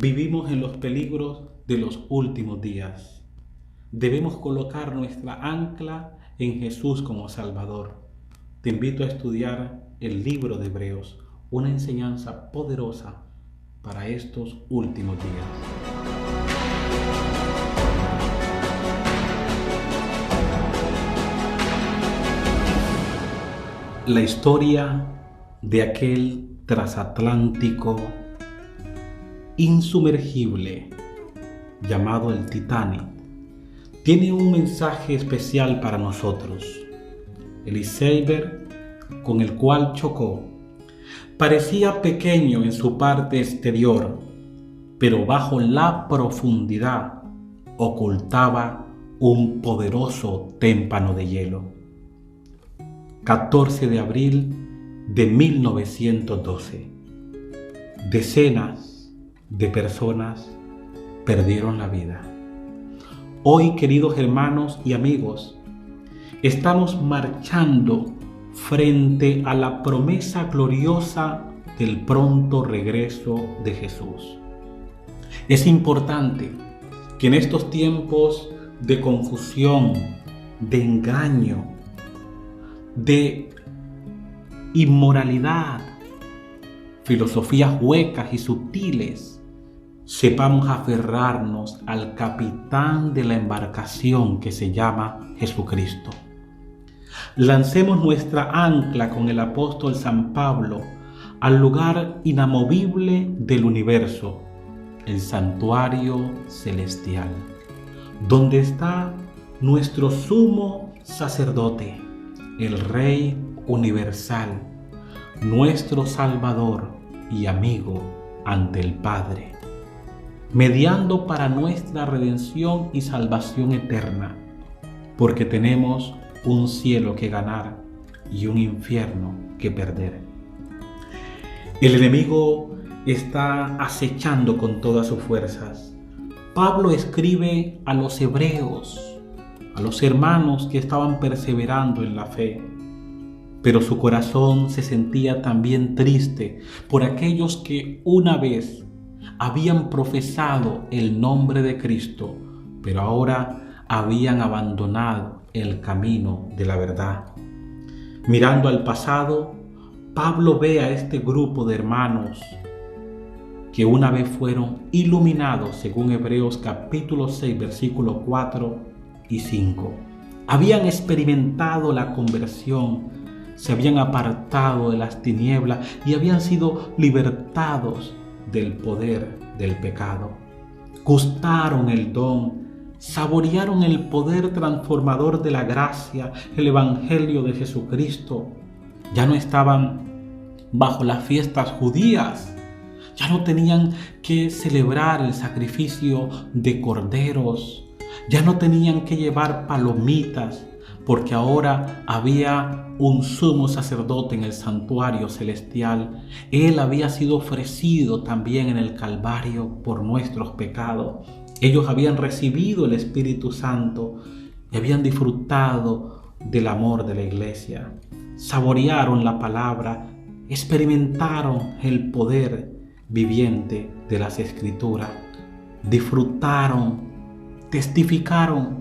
Vivimos en los peligros de los últimos días. Debemos colocar nuestra ancla en Jesús como Salvador. Te invito a estudiar el libro de Hebreos, una enseñanza poderosa para estos últimos días. La historia de aquel transatlántico insumergible llamado el Titanic tiene un mensaje especial para nosotros. El iceberg con el cual chocó parecía pequeño en su parte exterior, pero bajo la profundidad ocultaba un poderoso témpano de hielo. 14 de abril de 1912. Decenas de personas perdieron la vida. Hoy, queridos hermanos y amigos, estamos marchando frente a la promesa gloriosa del pronto regreso de Jesús. Es importante que en estos tiempos de confusión, de engaño, de inmoralidad, filosofías huecas y sutiles, sepamos aferrarnos al capitán de la embarcación que se llama Jesucristo. Lancemos nuestra ancla con el apóstol San Pablo al lugar inamovible del universo, el santuario celestial, donde está nuestro sumo sacerdote, el Rey universal, nuestro Salvador y amigo ante el Padre, mediando para nuestra redención y salvación eterna, porque tenemos un cielo que ganar y un infierno que perder. El enemigo está acechando con todas sus fuerzas. Pablo escribe a los hebreos, a los hermanos que estaban perseverando en la fe, pero su corazón se sentía también triste por aquellos que una vez habían profesado el nombre de Cristo, pero ahora habían abandonado el camino de la verdad. Mirando al pasado, Pablo ve a este grupo de hermanos que una vez fueron iluminados, según Hebreos capítulo 6, versículos 4 y 5. Habían experimentado la conversión, se habían apartado de las tinieblas y habían sido libertados del poder del pecado. Gustaron el don, saborearon el poder transformador de la gracia, el evangelio de Jesucristo. Ya no estaban bajo las fiestas judías, ya no tenían que celebrar el sacrificio de corderos, ya no tenían que llevar palomitas, porque ahora había un sumo sacerdote en el santuario celestial. Él había sido ofrecido también en el Calvario por nuestros pecados. Ellos habían recibido el Espíritu Santo y habían disfrutado del amor de la iglesia. Saborearon la palabra, experimentaron el poder viviente de las Escrituras, disfrutaron, testificaron,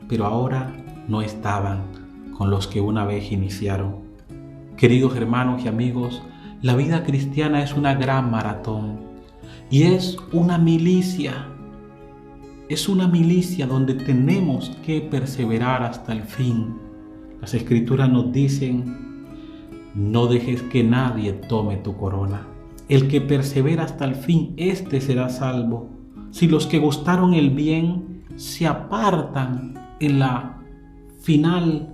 pero ahora no estaban con los que una vez iniciaron. Queridos hermanos y amigos, la vida cristiana es una gran maratón y es una milicia. Es una milicia donde tenemos que perseverar hasta el fin. Las Escrituras nos dicen: no dejes que nadie tome tu corona. El que persevera hasta el fin, éste será salvo. Si los que gustaron el bien se apartan en la final,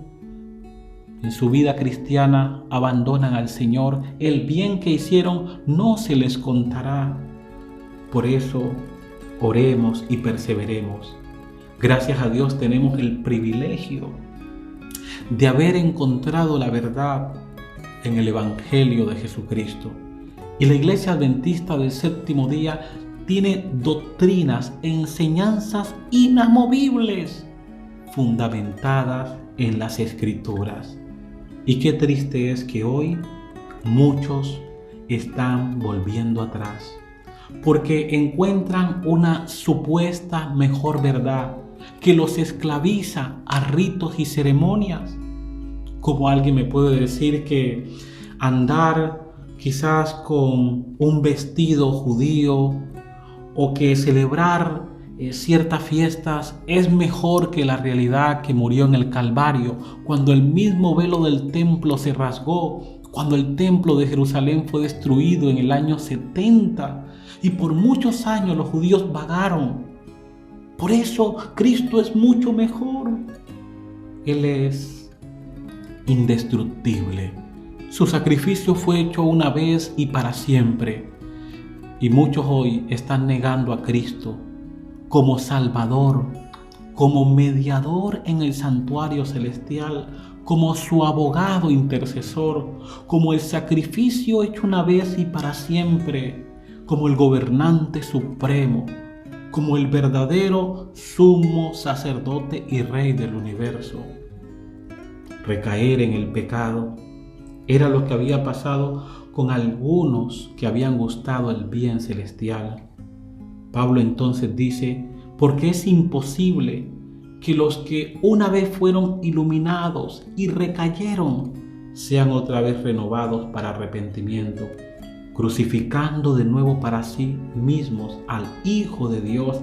en su vida cristiana, abandonan al Señor, el bien que hicieron no se les contará. Por eso, oremos y perseveremos. Gracias a Dios tenemos el privilegio de haber encontrado la verdad en el Evangelio de Jesucristo. Y la Iglesia Adventista del Séptimo Día tiene doctrinas, enseñanzas inamovibles, fundamentadas en las Escrituras. Y qué triste es que hoy muchos están volviendo atrás. porque encuentran una supuesta mejor verdad que los esclaviza a ritos y ceremonias. Como alguien me puede decir que andar quizás con un vestido judío o que celebrar ciertas fiestas es mejor que la realidad que murió en el Calvario, cuando el mismo velo del templo se rasgó, cuando el templo de Jerusalén fue destruido en el año 70 y por muchos años los judíos vagaron. Por eso Cristo es mucho mejor. Él es indestructible. Su sacrificio fue hecho una vez y para siempre. Y muchos hoy están negando a Cristo como Salvador, como mediador en el santuario celestial, como su abogado intercesor, como el sacrificio hecho una vez y para siempre, como el gobernante supremo, como el verdadero sumo sacerdote y rey del universo. Recaer en el pecado era lo que había pasado con algunos que habían gustado el bien celestial. Pablo entonces dice, porque es imposible que los que una vez fueron iluminados y recayeron sean otra vez renovados para arrepentimiento, crucificando de nuevo para sí mismos al Hijo de Dios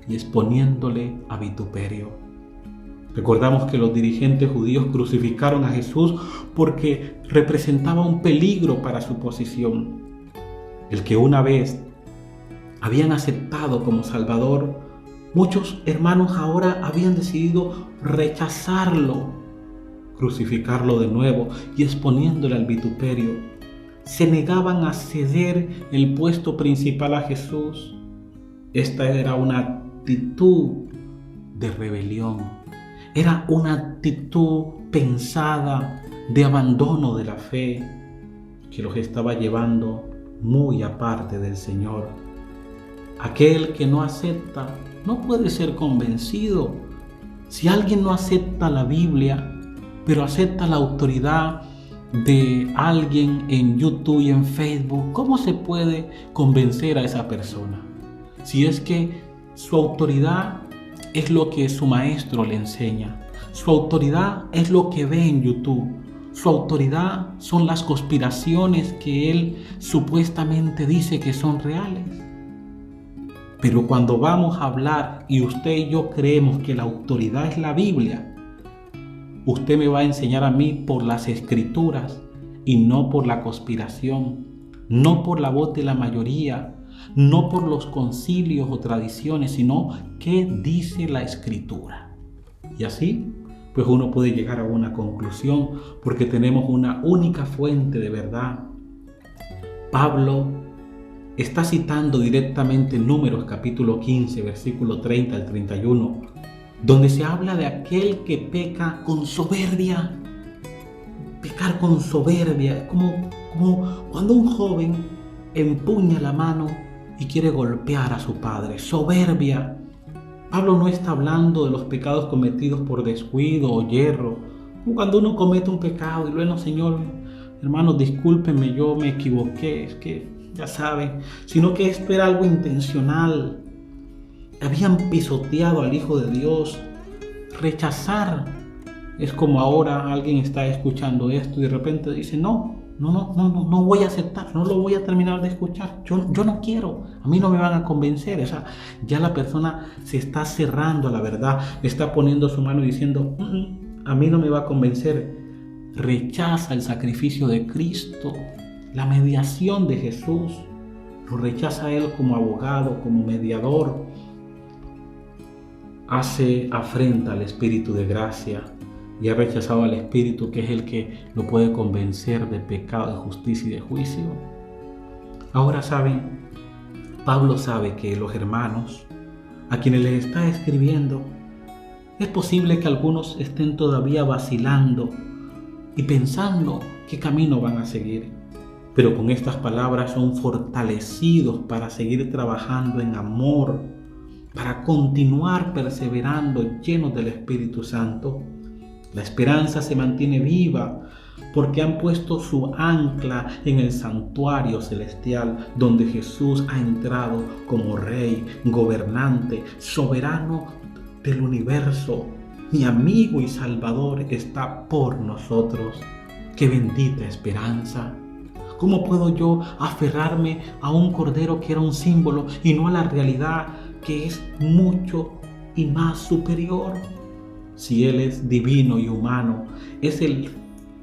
y exponiéndole a vituperio. Recordamos que los dirigentes judíos crucificaron a Jesús porque representaba un peligro para su posición. El que una vez habían aceptado como Salvador, muchos hermanos ahora habían decidido rechazarlo, crucificarlo de nuevo y exponiéndole al vituperio. Se negaban a ceder el puesto principal a Jesús. Esta era una actitud de rebelión. Era una actitud pensada de abandono de la fe que los estaba llevando muy aparte del Señor. Aquel que no acepta no puede ser convencido. Si alguien no acepta la Biblia, pero acepta la autoridad de alguien en YouTube y en Facebook, ¿cómo se puede convencer a esa persona? Si es que su autoridad es lo que su maestro le enseña. Su autoridad es lo que ve en YouTube. Su autoridad son las conspiraciones que él supuestamente dice que son reales. Pero cuando vamos a hablar y usted y yo creemos que la autoridad es la Biblia, usted me va a enseñar a mí por las Escrituras y no por la conspiración, no por la voz de la mayoría, no por los concilios o tradiciones, sino qué dice la Escritura. Y así, pues uno puede llegar a una conclusión porque tenemos una única fuente de verdad. Pablo está citando directamente Números capítulo 15, versículo 30 al 31, donde se habla de aquel que peca con soberbia. Pecar con soberbia es como cuando un joven empuña la mano y quiere golpear a su padre. Soberbia. Pablo no está hablando de los pecados cometidos por descuido o yerro. Como cuando uno comete un pecado y luego, Señor, hermanos, discúlpenme, yo me equivoqué, es que ya saben, sino que esto era algo intencional. Habían pisoteado al Hijo de Dios. Rechazar es como ahora alguien está escuchando esto y de repente dice, no voy a aceptar, no lo voy a terminar de escuchar, yo no quiero, a mí no me van a convencer. O sea, ya la persona se está cerrando a la verdad, está poniendo su mano y diciendo, a mí no me va a convencer. Rechaza el sacrificio de Cristo, la mediación de Jesús, lo rechaza a Él como abogado, como mediador. Hace afrenta al Espíritu de gracia y ha rechazado al Espíritu que es el que lo puede convencer de pecado, de justicia y de juicio. Ahora saben, Pablo sabe que los hermanos a quienes les está escribiendo, es posible que algunos estén todavía vacilando y pensando qué camino van a seguir, pero con estas palabras son fortalecidos para seguir trabajando en amor, para continuar perseverando llenos del Espíritu Santo. La esperanza se mantiene viva porque han puesto su ancla en el santuario celestial, donde Jesús ha entrado como Rey, gobernante, soberano del universo. Mi amigo y Salvador está por nosotros. ¡Qué bendita esperanza! ¿Cómo puedo yo aferrarme a un cordero que era un símbolo y no a la realidad que es mucho y más superior? Si Él es divino y humano, es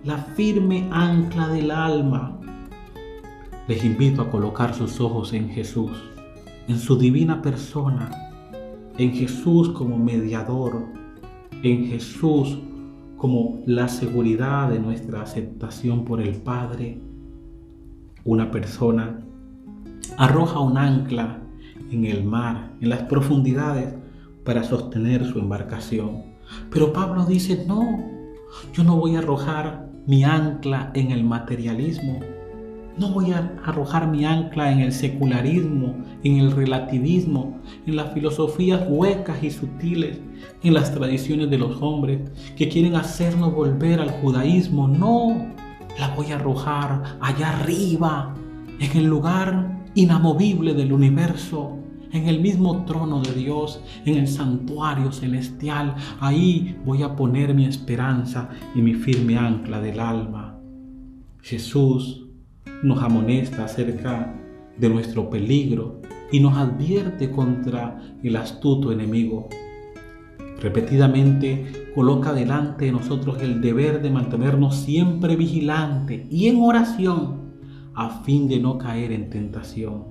la firme ancla del alma. Les invito a colocar sus ojos en Jesús, en su divina persona, en Jesús como mediador, en Jesús como la seguridad de nuestra aceptación por el Padre. Una persona arroja un ancla en el mar, en las profundidades, para sostener su embarcación. Pero Pablo dice, no, yo no voy a arrojar mi ancla en el materialismo, no voy a arrojar mi ancla en el secularismo, en el relativismo, en las filosofías huecas y sutiles, en las tradiciones de los hombres que quieren hacernos volver al judaísmo. No, la voy a arrojar allá arriba, en el lugar inamovible del universo, en el mismo trono de Dios, en el santuario celestial. Ahí voy a poner mi esperanza y mi firme ancla del alma. Jesús nos amonesta acerca de nuestro peligro y nos advierte contra el astuto enemigo. Repetidamente coloca delante de nosotros el deber de mantenernos siempre vigilante y en oración a fin de no caer en tentación.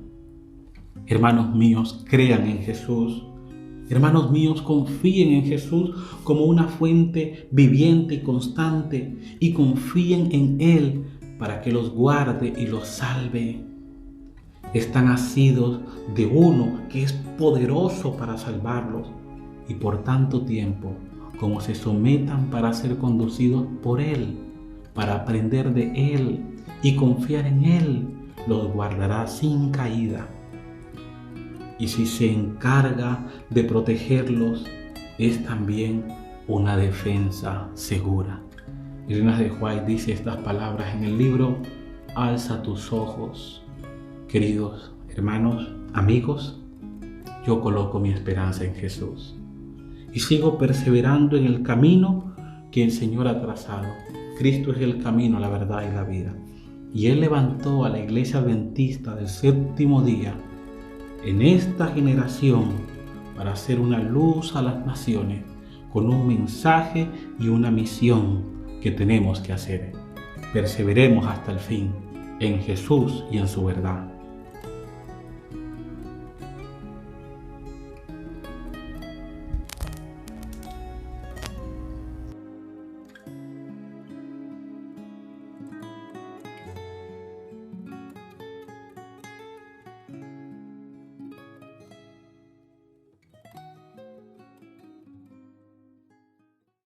Hermanos míos, crean en Jesús. Hermanos míos, confíen en Jesús como una fuente viviente y constante y confíen en Él para que los guarde y los salve. Están asidos de uno que es poderoso para salvarlos y por tanto tiempo como se sometan para ser conducidos por Él, para aprender de Él y confiar en Él, los guardará sin caída. Y si se encarga de protegerlos, es también una defensa segura. Elena de White dice estas palabras en el libro Alza tus ojos. Queridos hermanos, amigos, yo coloco mi esperanza en Jesús y sigo perseverando en el camino que el Señor ha trazado. Cristo es el camino, la verdad y la vida. Y Él levantó a la Iglesia Adventista del séptimo día en esta generación para hacer una luz a las naciones con un mensaje y una misión que tenemos que hacer. Perseveremos hasta el fin en Jesús y en su verdad.